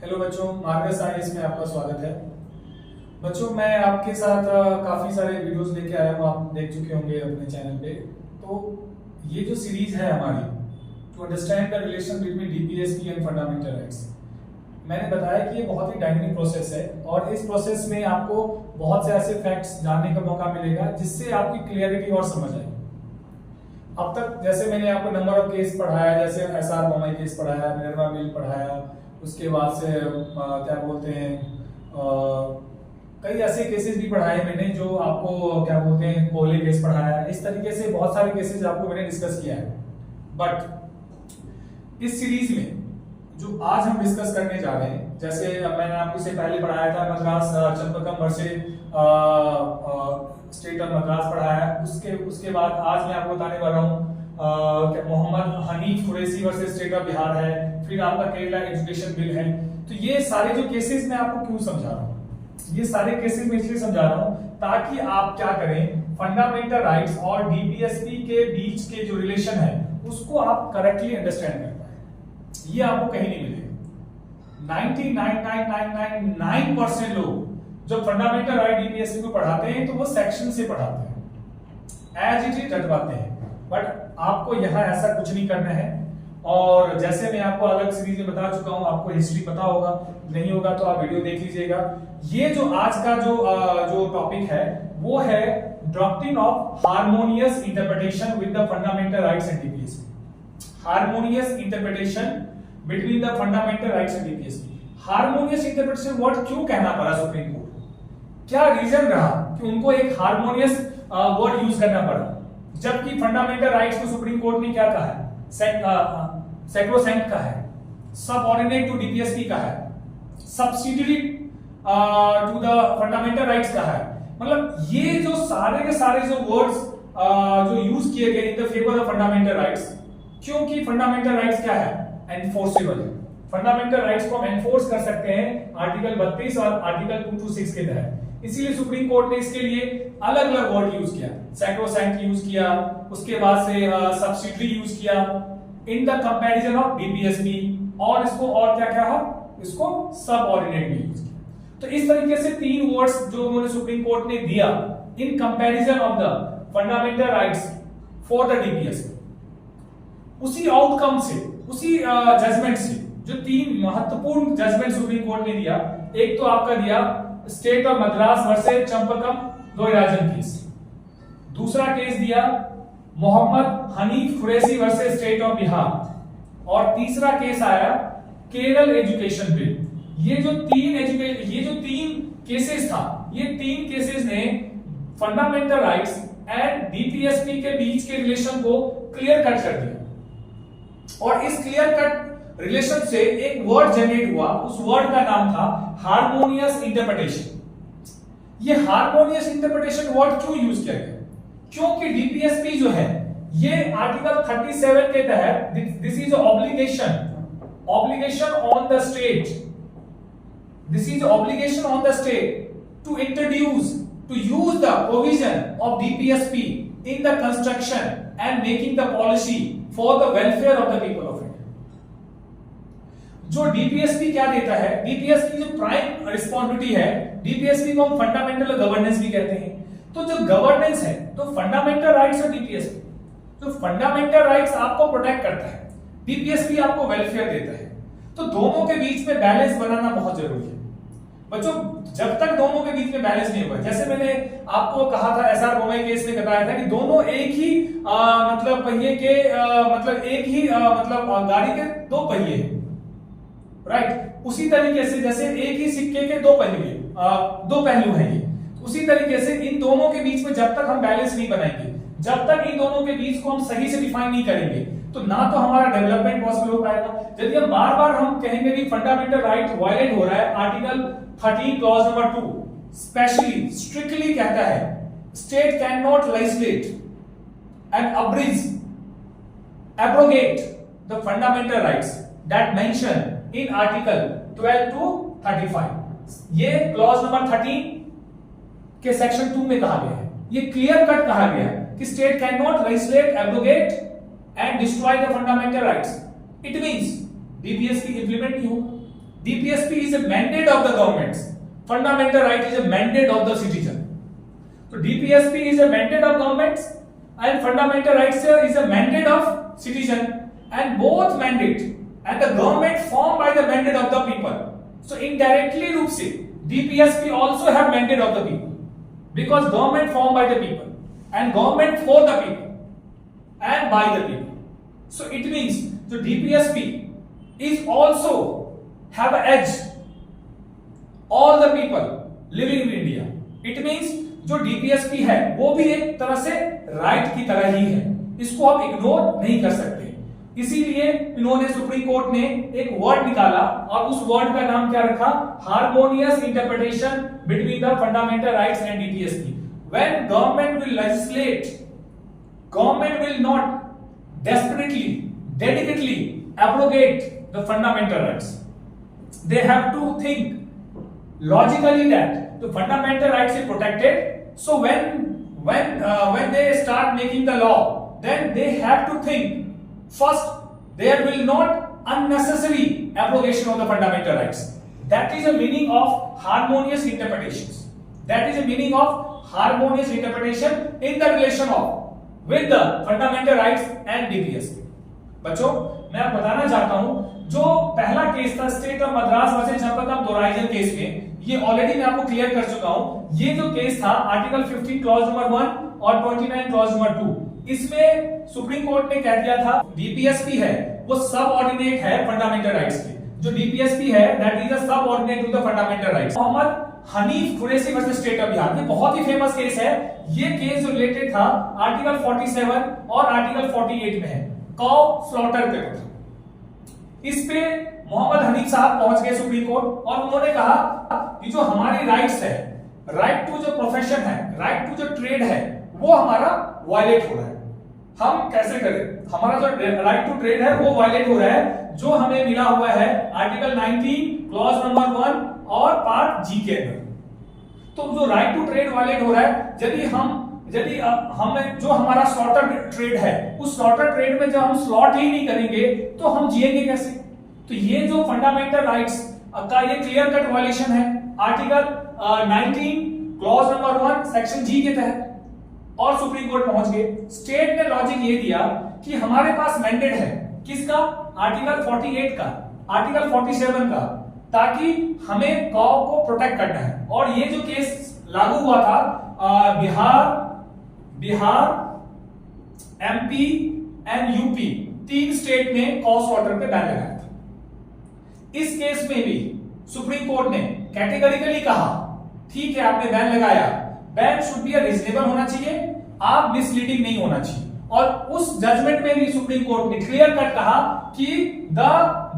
Hello बच्चों, Marcus IAS में आपका स्वागत है। बच्चों, मैं आपके साथ काफ़ी सारे वीडियोस लेके आया हूँ, आप देख चुके होंगे अपने चैनल पे। तो ये जो सीरीज है हमारी, to understand the relation between DPSP and fundamental rights, मैंने बताया कि ये बहुत ही डायनेमिक प्रोसेस है और इस प्रोसेस में आपको बहुत से ऐसे फैक्ट्स जानने का मौका मिलेगा जिससे आपकी क्लियरिटी और समझ आएगी। अब तक जैसे मैंने आपको नंबर ऑफ केस पढ़ाया, जैसे एसआर बोमई केस पढ़ाया, मिनर्वा मिल पढ़ाया, उसके बाद से क्या बोलते हैं कई ऐसे केसेस भी पढ़ाए मैंने जो आपको क्या बोलते हैं कोहली केस पढ़ाया। इस तरीके से बहुत सारे केसेस आपको मैंने डिस्कस किया है। बट इस सीरीज में जो आज हम डिस्कस करने जा रहे हैं, जैसे मैंने आपको इससे पहले पढ़ाया था Madras Champakam versus state of Madras पढ़ाया, उसके बाद आज मैं आपको बताने वाला हूँ Mohammad Hanif Qureshi versus state of Bihar है, फिर आपका केरला एजुकेशन बिल है। तो ये सारे जो केसेस मैं आपको क्यों समझा रहा हूँ, ये सारे केसेस मैं इसलिए समझा रहा हूँ ताकि आप क्या करें, फंडामेंटल राइट्स और डीपीएसपी के बीच के जो रिलेशन है उसको आप करेक्टली अंडरस्टैंड कर पाए। ये आपको कहीं नहीं मिलेगा। 99.9999% लोग जो फंडामेंटल राइट डीपीएसपी को पढ़ाते हैं तो वो सेक्शन से पढ़ाते हैं, एज इट इज रटवाते हैं। बट आपको यहाँ ऐसा कुछ नहीं करना है। और जैसे मैं आपको अलग सीरीज में बता चुका हूँ, आपको हिस्ट्री पता होगा, नहीं होगा तो आप वीडियो देख लीजिएगा। ये जो आज का जो टॉपिक है वो है doctrine of harmonious interpretation with the fundamental rights and DPSP. Harmonious interpretation between the fundamental rights and DPSP. Harmonious interpretation word क्यों कहना पड़ा सुप्रीम कोर्ट, क्या रीजन रहा कि उनको एक हार्मोनियस वर्ड यूज करना पड़ा, जबकि फंडामेंटल राइट्स को सुप्रीम कोर्ट ने क्या कहा है, सैक्रोसैंक्ट का है, सबऑर्डिनेट टू डीपीएसपी का है, subsidiary to the fundamental rights का है। मतलब ये जो सारे के सारे जो वर्ड्स जो यूज किए गए in the favour of fundamental rights, क्योंकि फंडामेंटल राइट्स क्या है, एनफोर्सेबल है। फंडामेंटल राइट्स को हम एनफोर्स कर सकते हैं आर्टिकल 32 और आर्टिकल 226 के तहत। इसीलिए सुप्रीम कोर्ट ने इसके लिए अलग अलग वर्ड यूज किया, सैक्रोसैंक्ट यूज किया, उसके बाद से सब्सिडियरी यूज किया in the comparison of DPSP, और इसको और क्या क्या है, इसको सबऑर्डिनेट भी यूज किया। तो इस तरीके से तीन वर्ड्स जो उन्होंने सुप्रीम कोर्ट ने दिया in comparison of the fundamental rights for the DPSP, उसी आउटकम से, उसी जजमेंट से जो तीन महत्वपूर्ण जजमेंट सुप्रीम कोर्ट ने दिया, एक तो आपका दिया state of Madras versus Champakam Dorairajan case, दूसरा केस दिया Mohammad Hanif Qureshi versus state of Bihar, और तीसरा केस आया केरल एजुकेशन बिल। ये जो तीन केसेस था, ये तीन केसेस ने फंडामेंटल राइट्स एंड डीपीएसपी के बीच के रिलेशन को क्लियर कट कर दिया। और इस क्लियर कट रिलेशन से एक वर्ड जनरेट हुआ, उस वर्ड का नाम था हार्मोनियस इंटरप्रिटेशन। ये हार्मोनियस इंटरप्रिटेशन वर्ड क्यों यूज किया गया, क्योंकि डीपीएसपी जो है ये आर्टिकल 37 के तहत this is obligation on the state, this is obligation on the state to introduce, to use the provision of DPSP in the construction and making the policy for the welfare of the people of India. जो DPSP क्या देता है, DPSP जो prime responsibility है, DPSP को हम fundamental governance भी कहते हैं। तो जो गवर्नेंस है, तो फंडामेंटल राइट्स और डीपीएसपी, तो फंडामेंटल राइट्स आपको प्रोटेक्ट करता है, डीपीएसपी आपको वेलफेयर देता है। तो दोनों के बीच में बैलेंस बनाना बहुत जरूरी है बच्चों। जब तक दोनों के बीच में बैलेंस नहीं होगा, जैसे मैंने आपको कहा था एसआर बोमई केस में बताया था कि दोनों एक ही मतलब पहिए के मतलब एक ही मतलब गाड़ी के दो पहिए हैं, राइट। उसी तरीके से जैसे एक ही सिक्के के दो पहलू हैं, ये उसी तरीके से इन दोनों के बीच में जब तक हम बैलेंस नहीं बनाएंगे, जब तक इन दोनों के बीच को हम सही से डिफाइन नहीं करेंगे, तो ना तो हमारा डेवलपमेंट पॉसिबल हो पाएगा। यदि हम बार बार हम कहेंगे कि फंडामेंटल राइट वायलेट हो रहा है, article 13 clause number 2 specially strictly कहता है state can not legislate and abrogate the fundamental rights that mention in article 12 to 35। ये क्लॉज नंबर 13 के सेक्शन 2 में कहा गया है, ये क्लियर कट कहा गया है कि state can not legislate, abrogate and destroy the fundamental rights. It means DPSP implement नहीं होगा, DPSP is a mandate of the governments. Fundamental right is a mandate of the citizen. So DPSP is a mandate of governments and fundamental rights is a mandate of citizen, and both mandate and the government formed by the mandate of the people. So indirectly रूप से DPSP also have mandate of the people, because government formed by the people and government for the people and by the people. So it means the DPSP is also have an edge all the people living in India. It means जो DPSP है वो भी एक तरह से right की तरह ही है, इसको आप इग्नोर नहीं कर सकते। इसीलिए इन्होंने सुप्रीम कोर्ट ने एक वर्ड निकाला और उस वर्ड का नाम क्या रखा, harmonious interpretation between the fundamental rights and DPSP। When government will legislate, government will not desperately, dedicatedly abrogate the fundamental rights. They have to think logically that the fundamental rights is protected. So when they start making the law, then they have to think first there will not unnecessary abrogation of the fundamental rights. That is the meaning of harmonious interpretations. That is the meaning of harmonious interpretation in the relation of with the fundamental rights and DPSP. बच्चों मैं आप बताना चाहता हूं, जो पहला case था state of Madras versus जनपद दोराइजन केस में, ये ऑलरेडी मैं आपको क्लियर कर चुका हूं। ये जो केस था आर्टिकल 15 क्लॉज नंबर 1 और 29 क्लॉज नंबर 2, इसमें सुप्रीम कोर्ट ने कह दिया था DPSP है वो सब ऑर्डिनेट है फंडामेंटल राइट्स के। जो DPSP है that is a subordinate to the fundamental rights. Mohammad Hanif Qureshi versus state of Bihar, ये बहुत ही फेमस केस है। ये केस जो रिलेटेड था आर्टिकल 47 और आर्टिकल 48 में है, कॉ स्लॉटर पे था। इस पे मोहम्मद हनीफ साहब पहुंच गए सुप्रीम कोर्ट और उन्होंने कहा कि जो हमारी राइट्स है, राइट टू जो प्रोफेशन है, राइट टू जो ट्रेड है, वो हमारा वायलेट हो रहा है। हम कैसे करें, हमारा जो राइट टू ट्रेड है वो वायलेट हो रहा है, जो हमें मिला हुआ है आर्टिकल 19 क्लॉज नंबर 1 और पार्ट जी के अंदर। तो जो राइट टू ट्रेड वायलेट हो रहा है, यदि हम जो हमारा स्लॉटर ट्रेड है, उस स्लॉटर ट्रेड में जब हम स्लॉट ही नहीं करेंगे तो हम जिएंगे कैसे? तो ये जो फंडामेंटल राइट्स का ये क्लियर कट वायलेशन है आर्टिकल 19 क्लॉज नंबर 1 सेक्शन जी के तहत, और सुप्रीम कोर्ट पहुंच गए। स्टेट ने लॉजिक ये दिया कि हमारे पास मैंडेट है किसका, आर्टिकल 48 का, आर्टिकल 47 का, ताकि हमें कॉ को प्रोटेक्ट करना है। और ये जो केस लागू हुआ था Bihar, MP and UP, 3 state ने कॉ स्लॉटर पे बैन लगाया था। इस केस में भी सुप्रीम कोर्ट ने कैटेगोरिकली कहा ठीक है आपने बैन लगाया, बैन शुड बी रीजनेबल होना चाहिए, आप मिसलीडिंग नहीं होना चाहिए। और उस जजमेंट में भी सुप्रीम कोर्ट ने क्लियर कट कहा कि द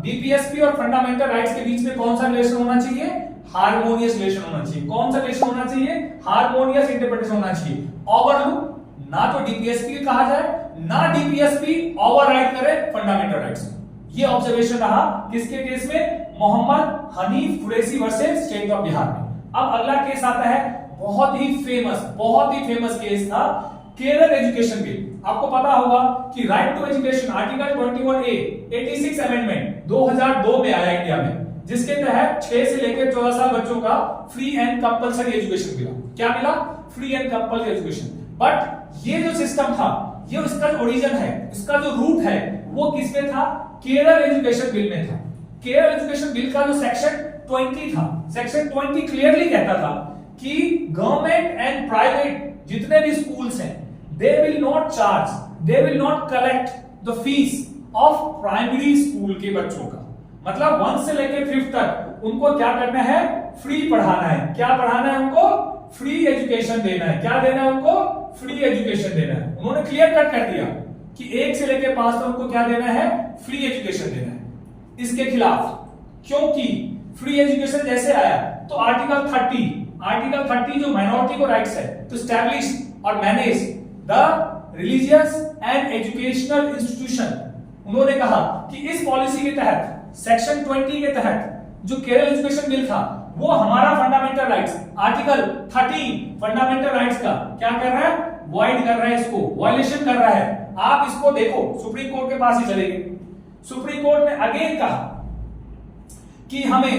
DPSP और फंडामेंटल राइट्स के बीच में कौन सा रिलेशन होना चाहिए, हार्मोनियस रिलेशन होना चाहिए। कौन सा रिलेशन होना चाहिए, हार्मोनियस इंटरप्रिटेशन होना चाहिए। ओवरलुक ना तो DPSP कहा जाए, ना DPSP ओवरराइड करे फंडामेंटल राइट्स। ये ऑब्जर्वेशन रहा किसके केस में, Mohammad Hanif Qureshi versus state of Bihar में। अब अगला केस आता है, बहुत ही फेमस केस था केरल एजुकेशन बिल। आपको पता होगा कि right to education article 21A 86 amendment 2002 में आया इंडिया में, जिसके तहत 6 से लेकर 14 साल बच्चों का फ्री एंड कंपलसरी एजुकेशन मिला। क्या मिला, free and compulsory education. But ये जो सिस्टम था, ये इसका जो ओरिजिन है, इसका जो रूट है, वो किस में था, केरल एजुकेशन बिल में था। केरल एजुकेशन बिल का जो सेक्शन 20 था, सेक्शन 20 क्लियरली कहता था कि गवर्नमेंट एंड प्राइवेट जितने भी स्कूल्स हैं, they will not charge, they will not collect the fees of primary school के बच्चों का। मतलब 1 से लेकर 5th तक उनको क्या करना है, फ्री पढ़ाना है। क्या पढ़ाना है उनको, फ्री एजुकेशन देना है। क्या देना है उनको, फ्री एजुकेशन देना है। उन्होंने क्लियर कट कर दिया कि 1 से लेकर 5 तक उनको क्या देना है, फ्री एजुकेशन देना है। इसके खिलाफ, क्योंकि फ्री एजुकेशन जैसे आया तो आर्टिकल 30 जो माइनॉरिटी को राइट्स है तो स्टैब्लिश और manage the religious and educational institution. उन्होंने कहा कि इस पॉलिसी के तहत सेक्शन 20 के तहत जो केरल एजुकेशन बिल था वो हमारा fundamental rights article 13 fundamental rights का क्या कर रहा है, वाइड कर रहा है, इसको वायलेशन कर रहा है। आप इसको देखो, सुप्रीम कोर्ट के पास ही चले गए। सुप्रीम कोर्ट ने अगेन कहा कि हमें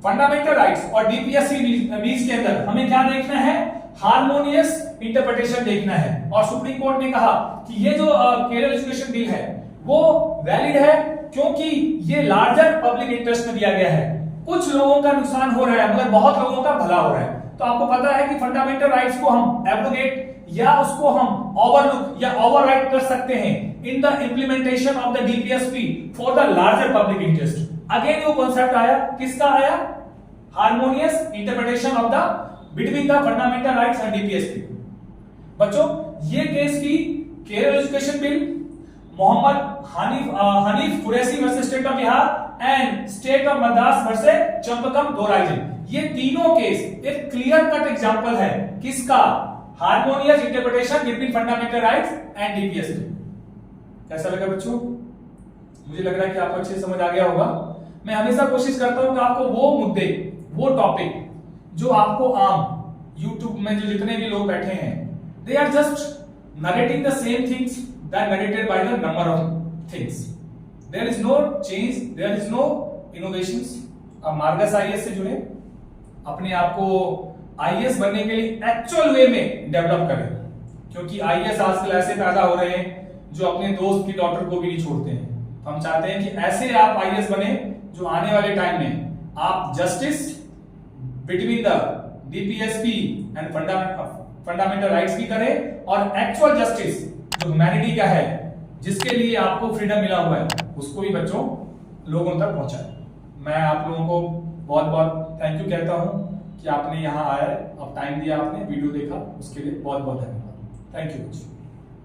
फंडामेंटल राइट्स और डीपीएसपी नीड्स के अंदर हमें क्या देखना है, हार्मोनियस इंटरप्रिटेशन देखना है। और सुप्रीम कोर्ट ने कहा कि ये जो केरल एजुकेशन बिल है वो वैलिड है क्योंकि ये लार्जर पब्लिक इंटरेस्ट में दिया गया है। कुछ लोगों का नुकसान हो रहा है मगर बहुत लोगों का भला हो रहा है। तो आपको पता है कि फंडामेंटल राइट्स को हम एब्रोगेट या उसको हम ओवरलुक या ओवरराइड कर सकते हैं in the implementation of the DPSP for the larger public interest. Again वो कॉन्सेप्ट आया, किसका आया, harmonious interpretation of the between the fundamental rights and DPSP. बच्चों ये केस की Kerala education bill, Mohammad Hanif Qureshi versus state of Bihar and state of Madras versus Champakam Dorairajan, ये तीनों case एक क्लियर कट एग्जांपल है किसका, harmonious interpretation between fundamental rights and DPSP. कैसा लगा बच्चों? मुझे लग रहा है कि आपको अच्छे समझ आ गया होगा। मैं हमेशा कोशिश करता हूं कि आपको वो मुद्दे, वो टॉपिक जो आपको आम YouTube में जो जितने भी लोग बैठे हैं, they are just narrating the same things that narrated by the number of things. There is no change, there is no innovations. अब मार्गस आईएएस से जुड़े, अपने आप को आईएएस बनने के लिए एक्चुअल वे में डेवलप करें, क्योंकि आईएएस आजकल ऐसे पैदा हो रहे हैं जो अपने दोस्त की डॉटर को भी नहीं छोड़ते हैं। तो हम चाहते हैं कि ऐसे आप आईएएस बने जो आने वाले टाइम में आप justice between the DPSP and fundamental rights भी करें और एक्चुअल जस्टिस जो ह्यूमैनिटी का है, जिसके लिए आपको फ्रीडम मिला हुआ है, उसको भी बच्चों लोगों तक पहुंचाए। मैं आप लोगों को बहुत बहुत थैंक यू कहता हूं कि आपने यहां आए, अब टाइम दिया, आपने वीडियो देखा, उसके लिए बहुत बहुत धन्यवाद। Thank you.